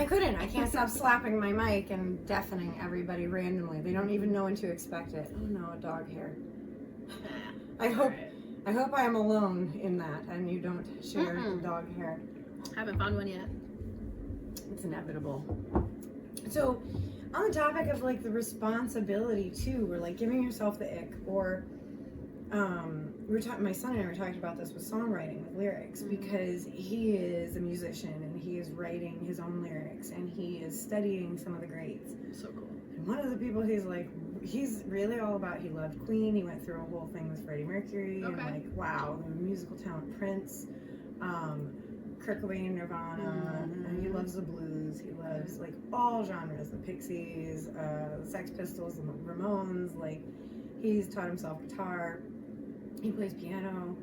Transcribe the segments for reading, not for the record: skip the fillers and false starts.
couldn't. I can't stop slapping my mic and deafening everybody randomly. They don't even know when to expect it. Oh no, a dog hair. I hope I am alone in that and you don't share the dog hair. Haven't found one yet. It's inevitable. So, on the topic of like the responsibility too, or like giving yourself the ick, or my son and I were talking about this with songwriting, with lyrics, because he is a musician and he is writing his own lyrics and he is studying some of the greats. So cool. And one of the people he's really all about, he loved Queen, he went through a whole thing with Freddie Mercury, and like, wow, the musical talent, Prince, Kurt Cobain, Nirvana, and he loves the blues, he loves like all genres, the Pixies, the Sex Pistols, the Ramones, like he's taught himself guitar, he plays piano,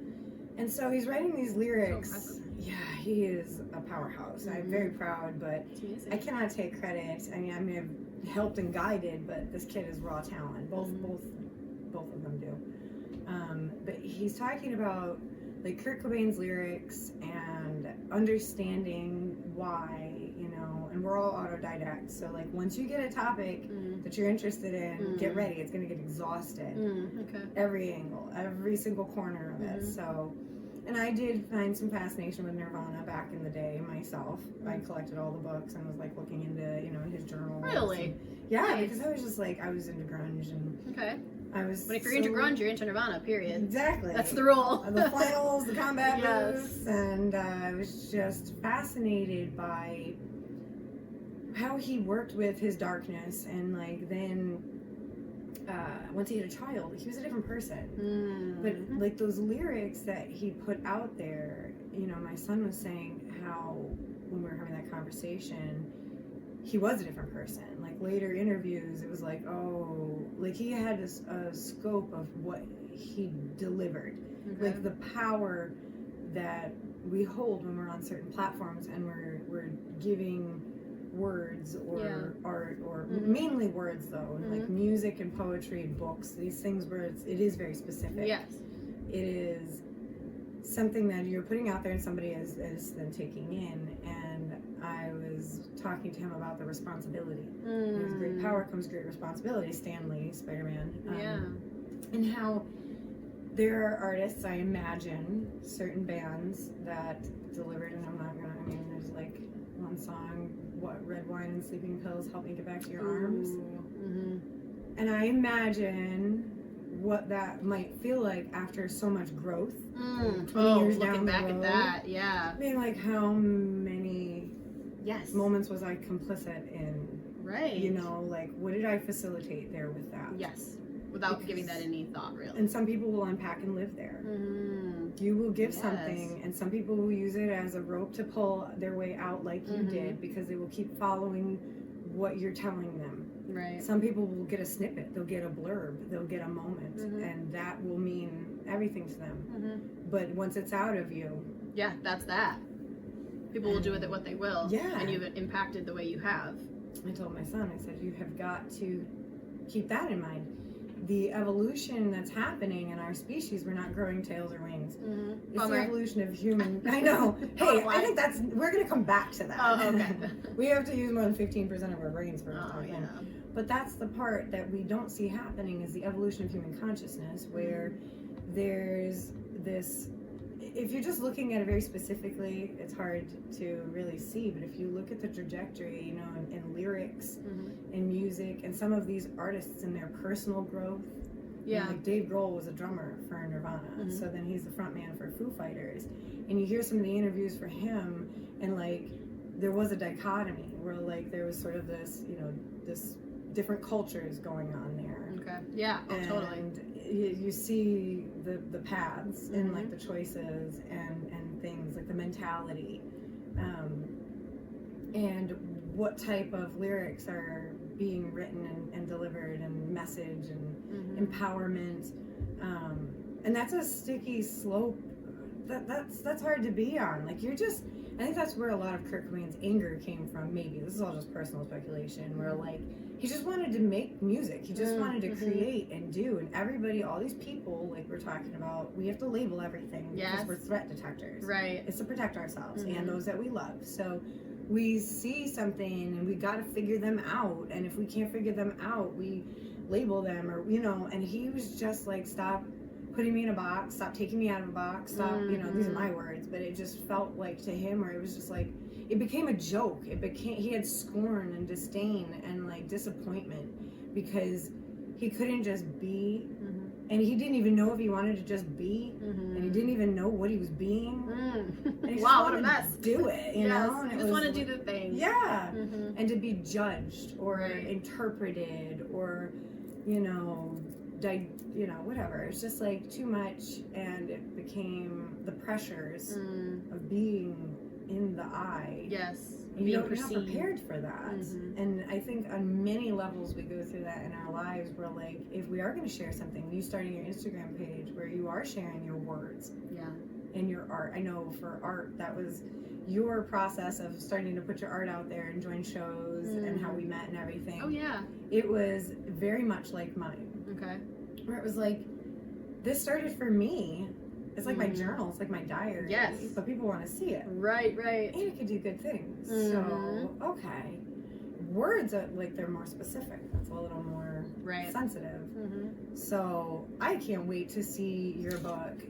and so he's writing these lyrics. So yeah, he is a powerhouse. I'm very proud, but I cannot take credit. I mean, I may have helped and guided, but this kid is raw talent. Both of them do. But he's talking about like Kurt Cobain's lyrics and understanding why, you know, and we're all autodidacts. So like once you get a topic that you're interested in, get ready. It's going to get exhausted. Every angle, every single corner of it. So, and I did find some fascination with Nirvana back in the day myself. I collected all the books and was like looking into, you know, his journals. Really? And, yeah, because I was just like, I was into grunge and I was. But if you're into grunge, you're into Nirvana. Period. Exactly. That's the rule. The flannels, the combat boots, and I was just fascinated by how he worked with his darkness, and like then once he had a child, he was a different person. But like those lyrics that he put out there, you know, my son was saying how when we were having that conversation, he was a different person. Like later interviews, it was like, oh, like he had a scope of what he delivered, like the power that we hold when we're on certain platforms and we're giving words or art, or mainly words though, like music and poetry, books, these things where it is very specific. Yes, it is something that you're putting out there and somebody is then taking in. And I was talking to him about the responsibility. With great power comes great responsibility. Stan Lee, Spider-Man. And how there are artists, I imagine, certain bands that delivered, and I'm not gonna, I mean, there's like one song, what, Red Wine and Sleeping Pills Help Me Get Back to Your Arms. And I imagine what that might feel like after so much growth. 20 years down the road. Looking back at that, I mean, like how many moments was I complicit in? Right. You know, like what did I facilitate there with that? Yes. Without giving that any thought, really. And some people will unpack and live there. You will give something, and some people will use it as a rope to pull their way out like you did, because they will keep following what you're telling them. Right. Some people will get a snippet, they'll get a blurb, they'll get a moment, and that will mean everything to them. But once it's out of you... Yeah, that's that. People will do with it what they will. Yeah. And you've impacted the way you have. I told my son, I said, you have got to keep that in mind. The evolution that's happening in our species, we're not growing tails or wings. It's the evolution of human. I know. Hey, I think we're going to come back to that. Oh, okay. We have to use more than 15% of our brains for something. But that's the part that we don't see happening, is the evolution of human consciousness, where there's this. If you're just looking at it very specifically, it's hard to really see. But if you look at the trajectory, you know, in lyrics, in music, and some of these artists in their personal growth. Yeah. You know, like Dave Grohl was a drummer for Nirvana, so then he's the front man for Foo Fighters. And you hear some of the interviews for him, and like there was a dichotomy where like there was sort of this, you know, this different cultures going on there. Okay. Yeah. And totally. You see the paths and like the choices and things, like the mentality, and what type of lyrics are being written and delivered, and message and empowerment, and that's a sticky slope that's hard to be on. Like I think that's where a lot of Kurt Cobain's anger came from. Maybe this is all just personal speculation, where like he just wanted to make music, he just wanted to create and do, and everybody, all these people, like we're talking about, we have to label everything because we're threat detectors. Right. It's to protect ourselves and those that we love. So we see something and we got to figure them out, and if we can't figure them out, we label them, or and he was just like, stop putting me in a box, stop taking me out of a box, stop, these are my words, but it just felt like to him, or it was just like, it became a joke. He had scorn and disdain and like disappointment because he couldn't just be, and he didn't even know if he wanted to just be, and he didn't even know what he was being. And he wow, what a mess. Do it, you know? And I just want to do the thing. Yeah. And to be judged or interpreted or, whatever. It's just like too much, and it became the pressures of being in the eye. Yes. And you're not prepared for that. And I think on many levels we go through that in our lives, where like, if we are going to share something, you starting your Instagram page where you are sharing your words and your art. I know for art, that was your process of starting to put your art out there and join shows and how we met and everything. Oh yeah. It was very much like mine. Okay. Where it was like, this started for me. It's like my journal. It's like my diary. Yes. But people want to see it. Right. And it could do good things. So, okay. Words are like, they're more specific. That's a little more sensitive. So, I can't wait to see your book.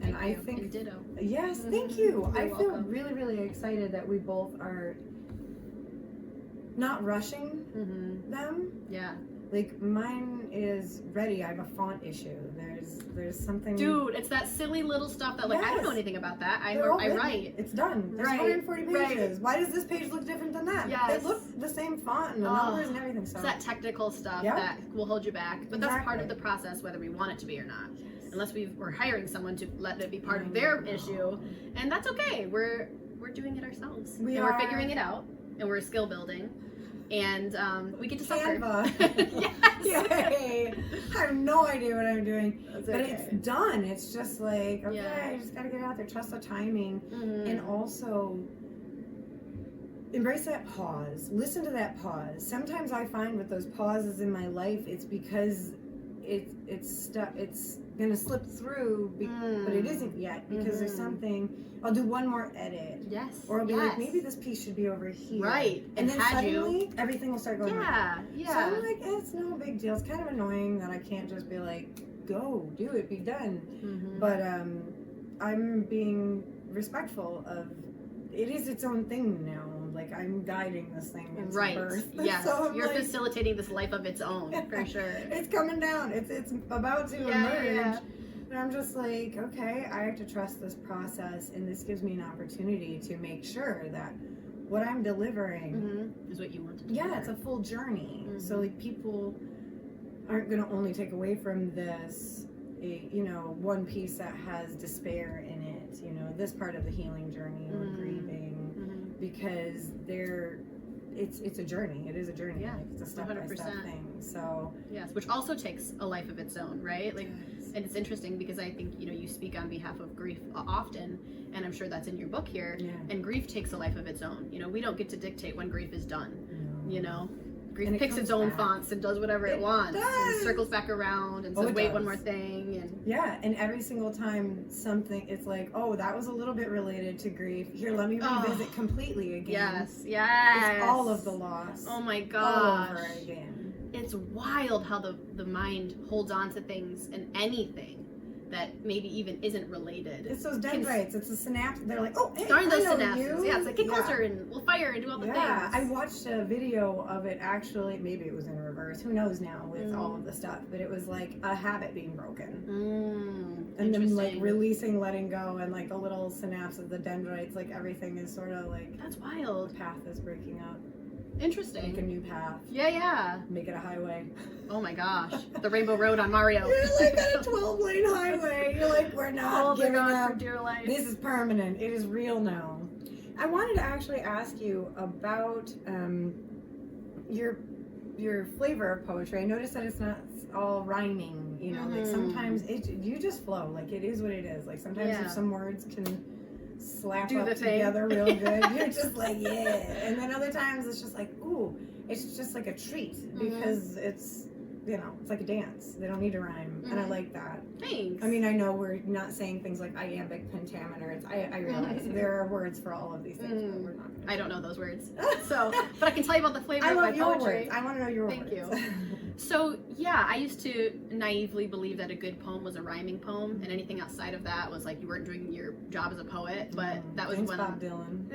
And I think... And ditto. Yes, thank you. You're I feel welcome. really, really excited that we both are not rushing them. Yeah. Like, mine is ready. I have a font issue. There's something... Dude, it's that silly little stuff that, like, I don't know anything about that. I write. It's done. There's 140 pages. Why does this page look different than that? Yes. They look the same font and the numbers and everything. So it's that technical stuff that will hold you back. But that's part of the process, whether we want it to be or not. Unless we're hiring someone to let it be part of their issue. And that's okay. We're doing it ourselves. We're figuring it out. And we're skill building. And we get to suffer. Yes. Yay. I have no idea what I'm doing. But it's done. It's just like, I just gotta get out there, trust the timing, and also embrace that pause. Listen to that pause. Sometimes I find with those pauses in my life, it's because it's gonna slip through, but it isn't yet, because there's something. I'll do one more edit. Yes. Or I'll be like, maybe this piece should be over here. Right. And then suddenly everything will start going Yeah. So I'm like, it's no big deal. It's kind of annoying that I can't just be like, go, do it, be done. But I'm being respectful of, it is its own thing now. Like, I'm guiding this thing into birth. Yes. So you're like, facilitating this life of its own, for sure. It's coming down. It's about to emerge. Yeah. And I'm just like, okay, I have to trust this process, and this gives me an opportunity to make sure that what I'm delivering is what you want to deliver. Yeah, it's a full journey. So like, people aren't going to only take away from this, one piece that has despair in it, this part of the healing journey or grieving, because it's a journey. It is a journey. Yeah, like, it's a step-by-step thing. So yes, which also takes a life of its own, right? Like, and it's interesting because I think you speak on behalf of grief often, and I'm sure that's in your book here. Yeah. And grief takes a life of its own. We don't get to dictate when grief is done. No. Grief picks its own fonts and does whatever it wants, and circles back around and says, "Wait, one more thing." And and every single time something, it's like, oh, that was a little bit related to grief. Here, let me revisit completely again. Yes. It's all of the loss. Oh my gosh. All over again. It's wild how the mind holds on to things and anything that maybe even isn't related. It's those dendrites. It's the synapse. They're like, oh, hey, starting those I know synapses. you. Yeah, it's like, get closer and we'll fire and do all the things. Yeah, I watched a video of it, actually. Maybe it was in reverse. Who knows now with all of the stuff. But it was like a habit being broken. And then like releasing, letting go, and like the little synapse of the dendrites, like everything is sort of like, that's wild. The path is breaking up. Interesting. Make a new path. Yeah. Make it a highway. Oh my gosh. The Rainbow Road on Mario. You're like on a 12-lane highway. You're like, we're not giving up. For dear life. This is permanent. It is real now. I wanted to actually ask you about your flavor of poetry. I noticed that it's not all rhyming. Like sometimes you just flow. Like, it is what it is. Like, sometimes if some words can slap up together real good, you're just like, yeah. And then other times it's just like, ooh, it's just like a treat because it's you know, it's like a dance. They don't need to rhyme, and I like that. Thanks. I mean, I know we're not saying things like iambic pentameter. I realize there are words for all of these things, but we're not. I don't know those words, so but I can tell you about the flavor I of love my your poetry. words. I want to know your Thank words. you. So yeah, I used to naively believe that a good poem was a rhyming poem, and anything outside of that was like you weren't doing your job as a poet. But that was Thanks, when Bob Dylan.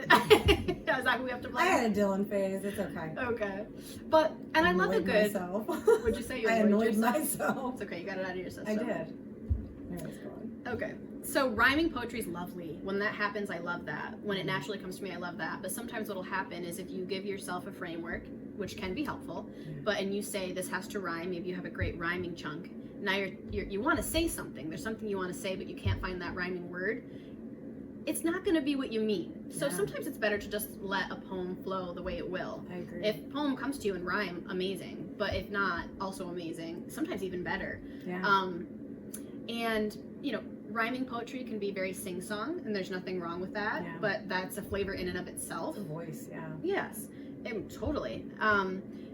Is that who we have to blame? I had a Dylan phase. It's okay. Okay, but and I love a good. Myself. Would you say you I annoyed annoyed yourself? myself. It's okay, you got it out of your system. I did. Anyways, go on. Okay. So rhyming poetry is lovely. When that happens, I love that. When it naturally comes to me, I love that. But sometimes what'll happen is if you give yourself a framework, which can be helpful, and you say this has to rhyme, maybe you have a great rhyming chunk. Now you want to say something. There's something you want to say, but you can't find that rhyming word. It's not going to be what you mean. So sometimes it's better to just let a poem flow the way it will. I agree. If a poem comes to you in rhyme, amazing. But if not, also amazing. Sometimes even better. Yeah. And you know, rhyming poetry can be very sing-song, and there's nothing wrong with that. Yeah. But that's a flavor in and of itself. It's a voice, yeah. Yes, totally.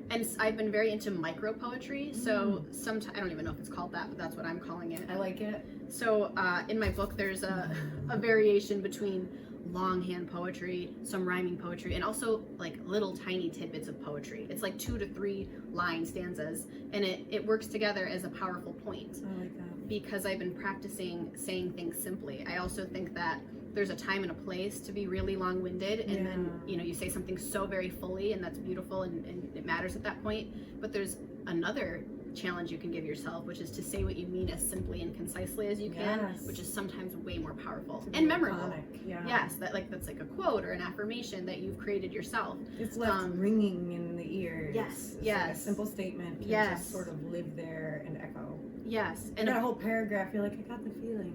And I've been very into micro poetry. So sometimes I don't even know if it's called that, but that's what I'm calling it. I like it. So in my book, there's a variation between longhand poetry, some rhyming poetry, and also like little tiny tidbits of poetry. It's like 2 to 3 line stanzas, and it works together as a powerful point. I like that. Because I've been practicing saying things simply. I also think that there's a time and a place to be really long-winded, and then you say something so very fully, and that's beautiful, and it matters at that point. But there's another challenge you can give yourself, which is to say what you mean as simply and concisely as you can, which is sometimes way more powerful and memorable. Yes, that's like a quote or an affirmation that you've created yourself. It's left ringing in the ears. Yes, It's like a simple statement can just sort of live there and echo. Yes, and that whole paragraph, you're like, I got the feeling.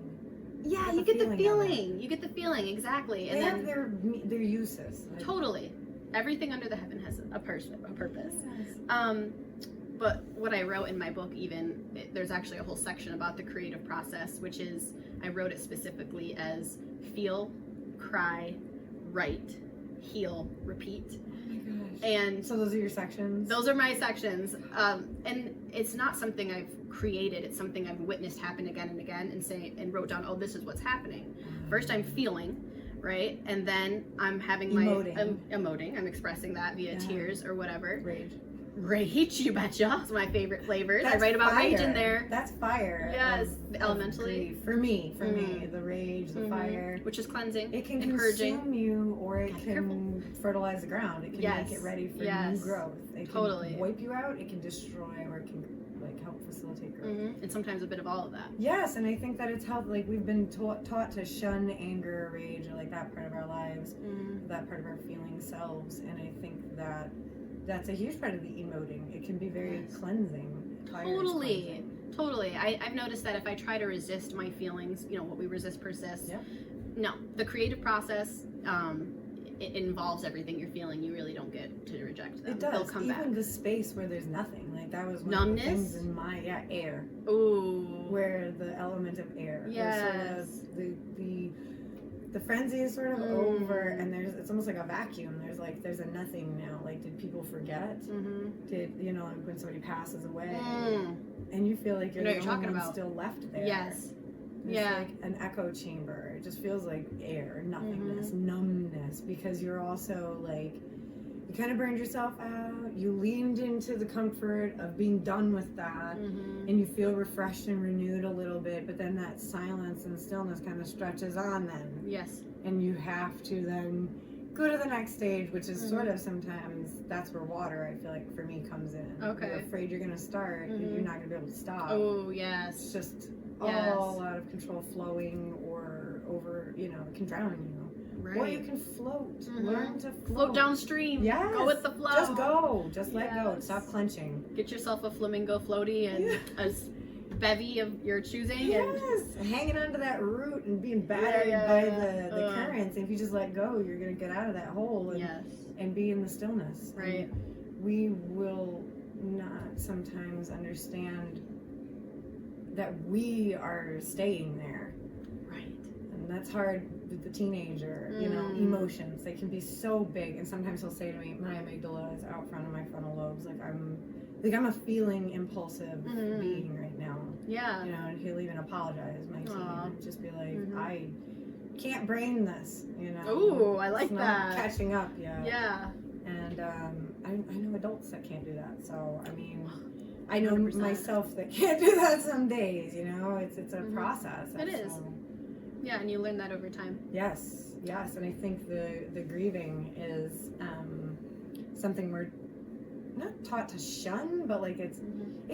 Yeah, you get the feeling. You get the feeling, exactly. And they have their uses. Like, totally. Everything under the heaven has a purpose. Yes. But what I wrote in my book, there's actually a whole section about the creative process, which is, I wrote it specifically as feel, cry, write, heal, repeat. Oh my gosh. And so those are your sections? Those are my sections. And it's not something I've created. It's something I've witnessed happen again and again, and wrote down, oh, this is what's happening. First I'm feeling, right? And then I'm having emoting. I'm expressing that via tears or whatever. Rage, you betcha. It's my favorite flavors. I write about rage in there. That's fire. Yes, elementally. For me, the rage, the fire. Which is cleansing. It can consume you, or it can fertilize the ground. It can make it ready for new growth. It can wipe you out, it can destroy, or it can help facilitate growth. And sometimes a bit of all of that. Yes, and I think that it's helped. Like, we've been taught to shun anger, rage, or like that part of our lives, that part of our feeling selves, and I think that that's a huge part of the emoting. It can be very cleansing. Totally. I've noticed that if I try to resist my feelings, what we resist persists. Yeah. No, the creative process, it involves everything you're feeling. You really don't get to reject them. It does. They'll come Even back. The space where there's nothing. Like, that was one numbness? Of the things in my air. Ooh. Where the element of air. Yes. Sort of the frenzy is sort of over, and it's almost like a vacuum. There's a nothing now. Like, did people forget? Did when somebody passes away, and you feel like you're the only one still left there? Yes. It's like an echo chamber. It just feels like air, nothingness, numbness, because you're also like, you kind of burned yourself out. You leaned into the comfort of being done with that, and you feel refreshed and renewed a little bit, but then that silence and stillness kind of stretches on then. Yes. And you have to then go to the next stage, which is sort of sometimes that's where water, I feel like, for me, comes in. Okay. You're afraid you're going to start, and you're not going to be able to stop. Oh, yes. It's just all out of control, flowing or over, it can drown you. Right. Or you can float. Learn to float downstream. Yes. Go with the flow. Just go. Just let go. Stop clenching. Get yourself a flamingo floaty and a bevy of your choosing. Yes. And hanging onto that root and being battered by the currents. And if you just let go, you're going to get out of that hole and be in the stillness. Right. And we will not sometimes understand that we are staying there. Right. And that's hard with the teenager, emotions. They can be so big, and sometimes he'll say to me, my amygdala is out front of my frontal lobes, like I'm like I'm a feeling impulsive being right now. Yeah. You know, and he'll even apologize, my team, and just be like, I can't brain this, you know. Ooh, I like it's that. Not catching up yet. Yeah. And I know adults that can't do that. So I mean, I know 100%. myself that can't do that some days. You know, it's a process. It is. Yeah, and you learn that over time. Yes, and I think the grieving is something we're not taught to shun, but like it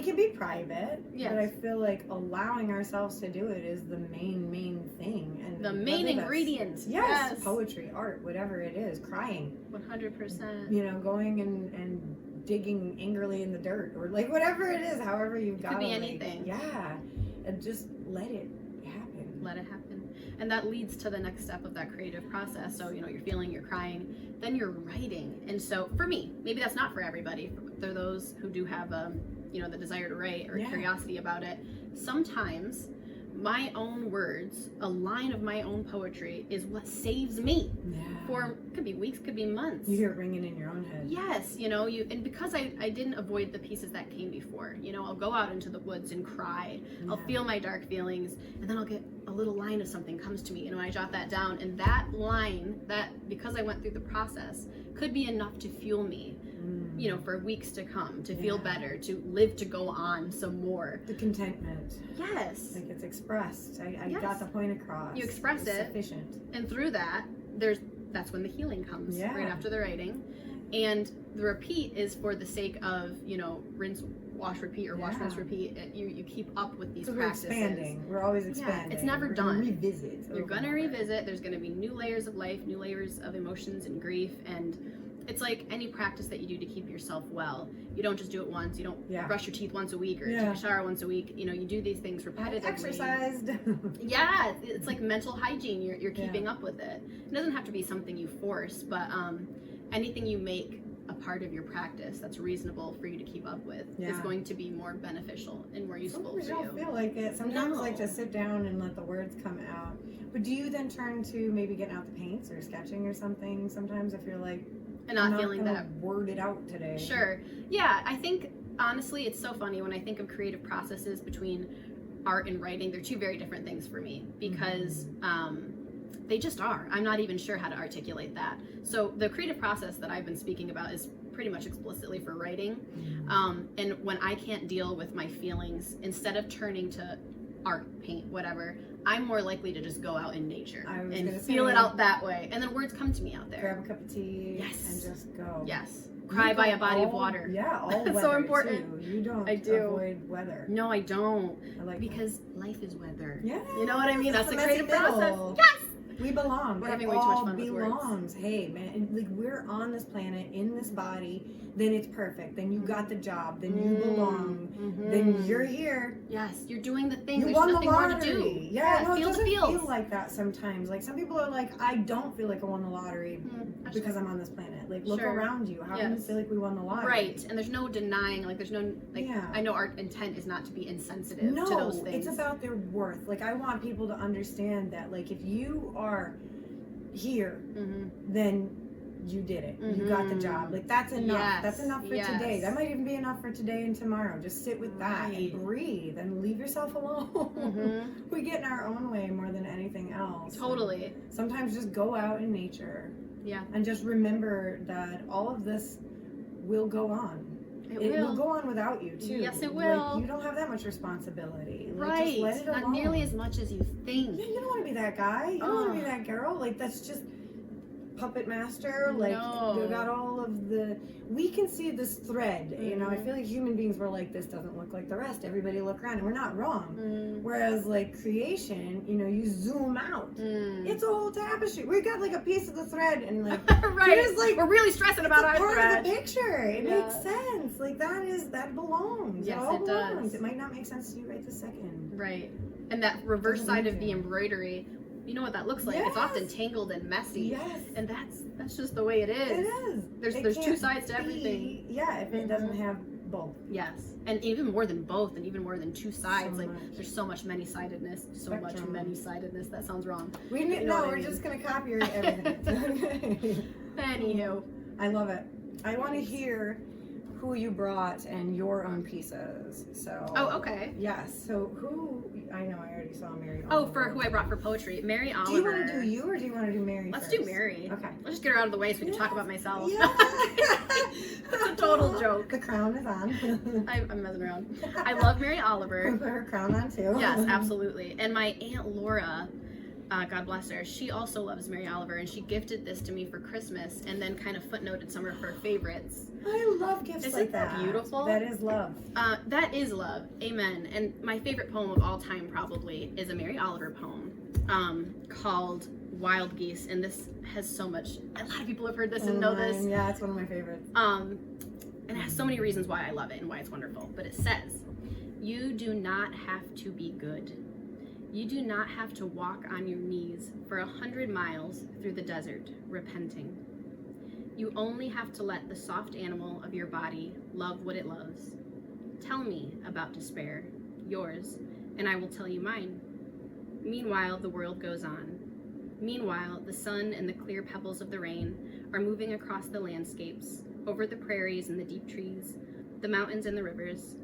can be private. Yes. But I feel like allowing ourselves to do it is the main thing, and the main ingredient. Yes, poetry, art, whatever it is, crying. 100%. You know, going and digging angrily in the dirt, or like whatever it is, however you've got. Could be like, anything. Yeah, and just let it happen. Let it happen. And that leads to the next step of that creative process. So, you know, you're feeling, you're crying, then you're writing. And so for me, maybe that's not for everybody. For those who do have, you know, the desire to write or curiosity about it, sometimes my own words, a line of my own poetry is what saves me. Yeah. For, could be weeks, could be months. You hear it ringing in your own head. Yes, you know, and because I didn't avoid the pieces that came before, you know, I'll go out into the woods and cry. Yeah. I'll feel my dark feelings, and then I'll get a little line of something comes to me, you know, I jot that down, and that line, that, because I went through the process, could be enough to fuel me, you know, for weeks to come, to feel better, to live, to go on some more. The contentment. Yes. Like it's expressed. I got the point across. You express it. Sufficient. And through that, that's when the healing comes, right after the writing. And the repeat is for the sake of, you know, rinse, wash, repeat, or wash, rinse, repeat. You keep up with these practices. We're expanding. We're always expanding. It's never done. Gonna revisit. You're going to revisit. There's going to be new layers of life, new layers of emotions and grief. And it's like any practice that you do to keep yourself well. You don't just do it once. You don't brush your teeth once a week or take a shower once a week. You know, you do these things repetitively. Exercised. Yeah, it's like mental hygiene. You're keeping up with it. It doesn't have to be something you force, but anything you make a part of your practice that's reasonable for you to keep up with is going to be more beneficial and more useful for you. Sometimes don't feel like it. Sometimes like to sit down and let the words come out. But do you then turn to maybe getting out the paints or sketching or something? Sometimes if you're like, and not feeling that word it out today. Sure. Yeah, I think honestly it's so funny when I think of creative processes between art and writing. They're two very different things for me because they just are. I'm not even sure how to articulate that. So the creative process that I've been speaking about is pretty much explicitly for writing. And when I can't deal with my feelings, instead of turning to art, paint, whatever, I'm more likely to just go out in nature and feel it out that way. And then words come to me out there. Grab a cup of tea and just go. Yes. Cry by a body of water. Yeah, all weather. So important. Too. You don't avoid weather. No, I don't. I like because life is weather. Yeah. You know what I mean? That's the creative process. Yes. We belong. We're having way too much fun with belongs. Words. Hey, man, like we're on this planet in this body. Then it's perfect. Then you got the job. Then you belong. Then you're here. Yes, you're doing the thing. You There's won nothing the more lottery. to do. Yeah, no, feel it doesn't the feels. feel like that sometimes. Like some people are like, I don't feel like I won the lottery because I'm on this planet. Like look around you. How can you feel like we won the lottery? Right, and there's no denying. Like there's no like. I know our intent is not to be insensitive to those things. It's about their worth. Like I want people to understand that. Like if you are here, then you did it. You got the job. Like that's enough. Yes. That's enough for today. That might even be enough for today and tomorrow. Just sit with that and breathe and leave yourself alone. We get in our own way more than anything else. Totally. And sometimes just go out in nature. Yeah. And just remember that all of this will go on. It will go on without you too. Yes, it will. Like, you don't have that much responsibility. Like, right. Just let it alone. Not nearly as much as you think. Yeah, you don't want to be that guy. You don't want to be that girl. Like that's just puppet master. Like you got all of the. We can see this thread. You know, I feel like human beings were like, this doesn't look like the rest. Everybody look around, and we're not wrong. Whereas like creation, you know, you zoom out. It's a whole tapestry. We got like a piece of the thread, and like right. Like we're really stressing about our part thread. Of the picture. It makes sense. Like that belongs. Yes, it belongs. Does. It might not make sense to you right this second. Right. And that reverse side of the embroidery. You know what that looks like. It's often tangled and messy. Yes. And that's just the way it is. It is. There's two sides to everything. Yeah, if it doesn't have both. Yes. And even more than both and even more than two sides. There's so much many-sidedness. That sounds wrong. We're just going to copyright everything. Anywho. I love it. I want to hear who you brought and your own pieces. So. Oh, okay. Yes. So who? I know I already saw Mary. Oh, Oliver. for who I brought for poetry, Mary Oliver. Do you want to do you or do you want to do Mary? Let's first? do Mary. Okay. Let's just get her out of the way so we can talk about myself. Yeah. That's a total joke. The crown is on. I'm messing around. I love Mary Oliver. Put her crown on too. Yes, absolutely. And my Aunt Laura, God bless her, she also loves Mary Oliver, and she gifted this to me for Christmas and then kind of footnoted some of her favorites. I love gifts Isn't like that beautiful? That is love. That is love. Amen. And my favorite poem of all time probably is a Mary Oliver poem called Wild Geese, and this has so much, a lot of people have heard this and know this. Yeah, it's one of my favorites. And it has so many reasons why I love it and why it's wonderful. But it says, "You do not have to be good. You do not have to walk on your knees for 100 miles through the desert, repenting. You only have to let the soft animal of your body love what it loves. Tell me about despair, yours, and I will tell you mine. Meanwhile, the world goes on. Meanwhile, the sun and the clear pebbles of the rain are moving across the landscapes, over the prairies and the deep trees, the mountains and the rivers.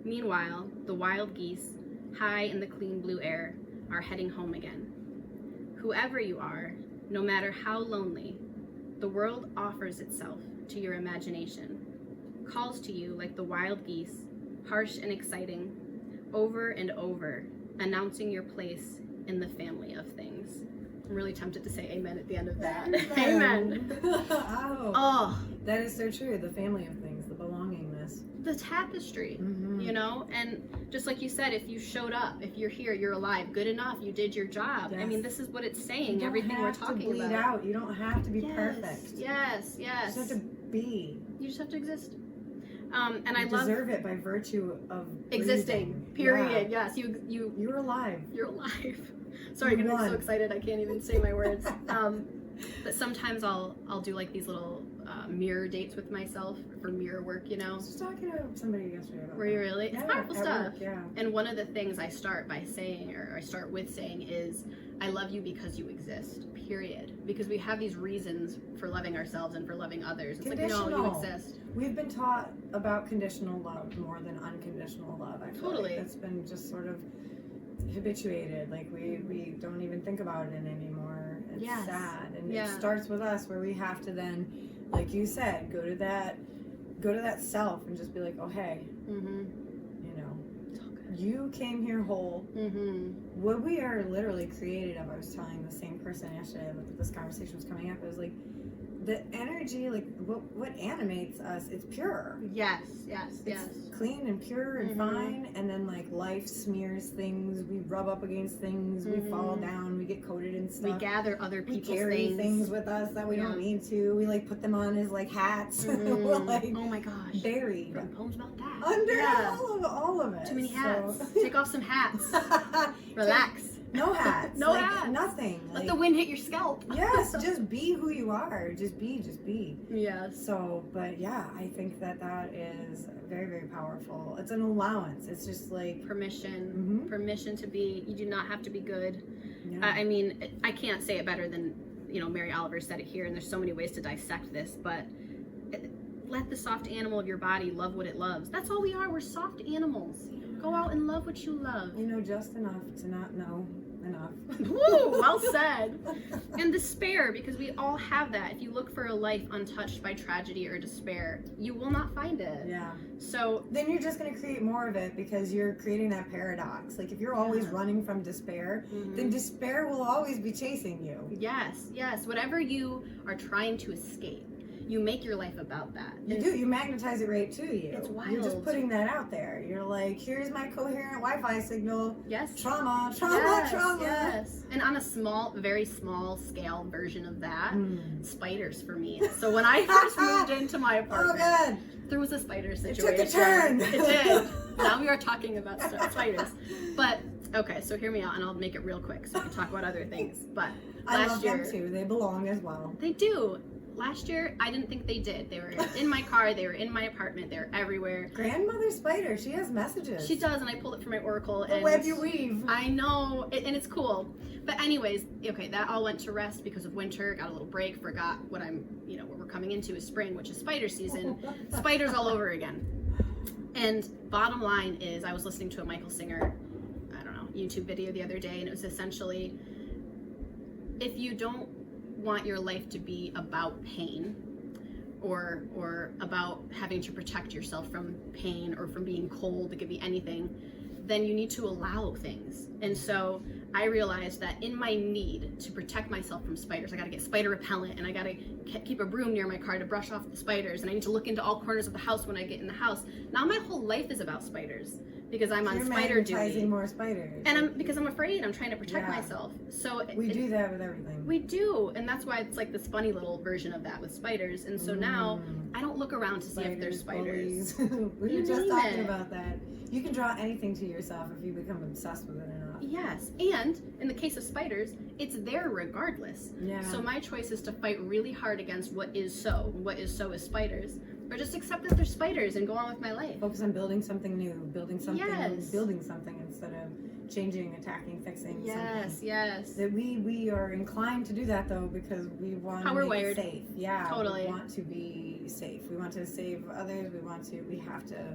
Meanwhile, the wild geese, high in the clean blue air, are heading home again. Whoever you are, no matter how lonely, the world offers itself to your imagination, calls to you like the wild geese, harsh and exciting, over and over, announcing your place in the family of things." I'm really tempted to say amen at the end of that. Amen. Oh, that is so true. The family of things, the belongingness. The tapestry, you know? And just like you said, if you showed up, if you're here, you're alive, good enough, you did your job. Yes. I mean, this is what it's saying, everything we're talking about. You don't have to bleed out. You don't have to be perfect. Yes, yes. You just have to be. You just have to exist. And you I love deserve it by virtue of existing. breathing. Period. Yeah. Yes, you're alive. You're alive. Sorry, I'm so excited I can't even say my words. But sometimes I'll do like these little mirror dates with myself for mirror work, you know. I was just talking to somebody yesterday about Were you really? Yeah, it's powerful stuff. Work, yeah. And one of the things I start by saying, or I start with saying, is I love you because you exist. Period. Because we have these reasons for loving ourselves and for loving others. It's like, no, you exist. We've been taught about conditional love more than unconditional love. I feel Totally. like it's been just sort of habituated. Like we don't even think about it anymore. It's sad, and it starts with us, where we have to then, like you said, go to that self and just be like, oh hey, you know, you came here whole. What we are literally created of. I was telling the same person yesterday that this conversation was coming up. It was like, the energy, like what animates us, it's pure. Yes. It's clean and pure and fine, and then like life smears things, we rub up against things, we fall down, we get coated in stuff. We gather other people's we carry things with us that we don't need to. We like put them on as like hats. We're like, oh my gosh, buried. Written poems about that. Under all of it. Too many hats. Take off some hats. Relax. No hats. No like, hats. Nothing. Let the wind hit your scalp. Yes, just be who you are. Just be. Yes. So, but yeah, I think that is very, very powerful. It's an allowance. It's just like permission. Permission to be. You do not have to be good. Yeah. I mean, I can't say it better than, you know, Mary Oliver said it here, and there's so many ways to dissect this, but let the soft animal of your body love what it loves. That's all we are. We're soft animals. Go out and love what you love. You know just enough to not know enough. Woo, well said. And despair, because we all have that. If you look for a life untouched by tragedy or despair, you will not find it. Yeah. So then you're just going to create more of it, because you're creating that paradox. Like if you're always running from despair, then despair will always be chasing you. Yes. Whatever you are trying to escape, you make your life about that. You do. You magnetize it right to you. It's wild. You're just putting that out there. You're like, here's my coherent Wi-Fi signal. Yes. Trauma. Yes. And on a very small scale version of that, spiders for me. So when I first moved into my apartment, there was a spider situation. It took a turn. It did. Now we are talking about spiders. But okay, so hear me out, and I'll make it real quick so we can talk about other things. But I love them too. They belong as well. They do. last year, I didn't think they did. They were in my car, they were in my apartment, they were everywhere. Grandmother spider, she has messages. She does, and I pulled it from my oracle. The and web you weave. I know, and it's cool. But anyways, okay, that all went to rest because of winter. Got a little break, forgot what what we're coming into is spring, which is spider season. Spiders all over again. And bottom line is, I was listening to a Michael Singer, YouTube video the other day, and it was essentially, if you don't want your life to be about pain or about having to protect yourself from pain or from being cold, it could be anything, then you need to allow things. And so I realized that in my need to protect myself from spiders, I gotta get spider repellent, and I gotta keep a broom near my car to brush off the spiders, and I need to look into all corners of the house when I get in the house. Now my whole life is about spiders because I'm on spider duty. More spiders. And because I'm afraid, I'm trying to protect myself. So we do that with everything. We do, and that's why it's like this funny little version of that with spiders. And so now I don't look around to see if there's spiders. We were just talking about that. You can draw anything to yourself if you become obsessed with it enough. Yes, and in the case of spiders, it's there regardless. Yeah. So my choice is to fight really hard against what is so. What is so is spiders. Or just accept that they're spiders and go on with my life. Focus on building something new, building something, yes. building something instead of changing, attacking, fixing. Yes, something. yes. That we are inclined to do that though because we want How to we're make wired. it safe. Yeah, Totally. We want to be safe. We want to save others. We have to.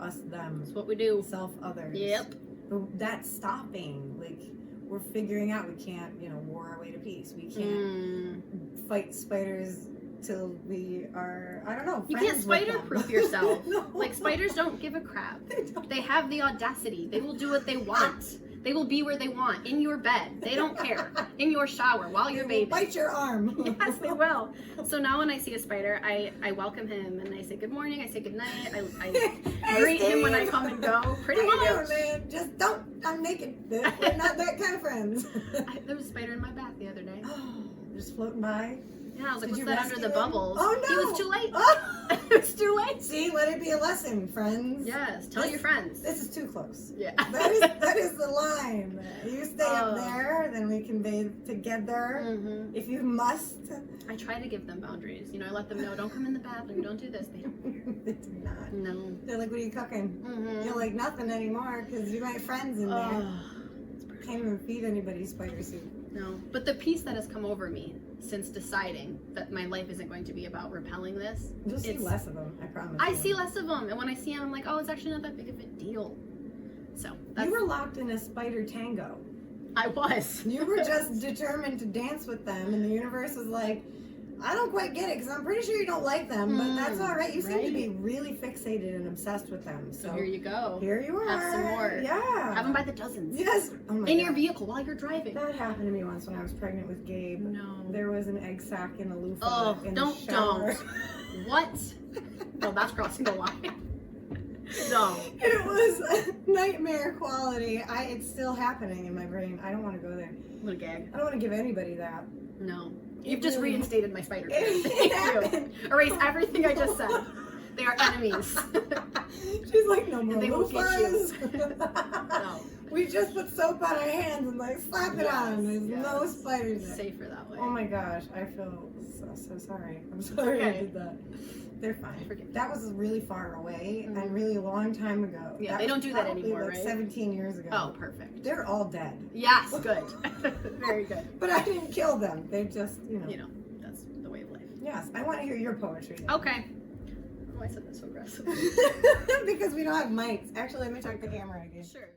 Us, them. That's what we do. Self, others. Yep. But that's stopping. Like we're figuring out we can't, war our way to peace. We can't fight spiders till we are, I don't know. You can't spider-proof yourself. No. Like spiders don't give a crap. They have the audacity. They will do what they want. They will be where they want, in your bed. They don't care. In your shower, while you're bathing. Bite your arm. Yes, they will. So now when I see a spider, I welcome him and I say good morning, I say good night, I greet him when I come and go. Pretty much. How you doing, man? Just don't, I'm naked. We're not that kind of friends. There was a spider in my bath the other day. Just floating by. Yeah, I was like, Did what's you that under rescue the him? bubbles? Oh no! He was too late. Oh. It was too late. See, let it be a lesson, friends. Yes, tell your friends. This is too close. Yeah. That is the line. You stay up there, then we can bathe together. Mm-hmm. If you must. I try to give them boundaries. I let them know, don't come in the bathroom, don't do this. They don't care. They do not. No. They're like, what are you cooking? Mm-hmm. You're like nothing anymore because you got friends in there. Can't even feed anybody spider soup. No. But the peace that has come over me since deciding that my life isn't going to be about repelling this. You'll see less of them, I promise. I see less of them. And when I see them, I'm like, oh, it's actually not that big of a deal. So you were locked in a spider tango. I was. You were just determined to dance with them, and the universe was like, I don't quite get it because I'm pretty sure you don't like them, but that's all right. You seem to be really fixated and obsessed with them. So here you go. Here you are. Have some more. Yeah. Have them by the dozens. Yes. Oh my in God. your vehicle while you're driving. That happened to me once when I was pregnant with Gabe. No. There was an egg sac in a loofah in the shower. Don't. What? No, that's crossing the line. No. It was nightmare quality. It's still happening in my brain. I don't want to go there. I'm gonna gag. I don't want to give anybody that. No. You've just reinstated my spider. It Thank you. Erase everything I just said. They are enemies. She's like, no more And they won't get you. loofahs. No. We just put soap on our hands and slap it on. There's no spiders there. Safer that way. Oh my gosh, I feel so sorry. I'm sorry I did that. They're fine. That was really far away and really a long time ago. Yeah, they don't do that anymore, like right? 17 years ago. Oh, perfect. They're all dead. Yes, good. Very good. But I didn't kill them. They just, that's the way of life. Yes, I want to hear your poetry. Okay. Oh, I said that so aggressive. Because we don't have mics. Actually, let me talk to the camera again. Sure.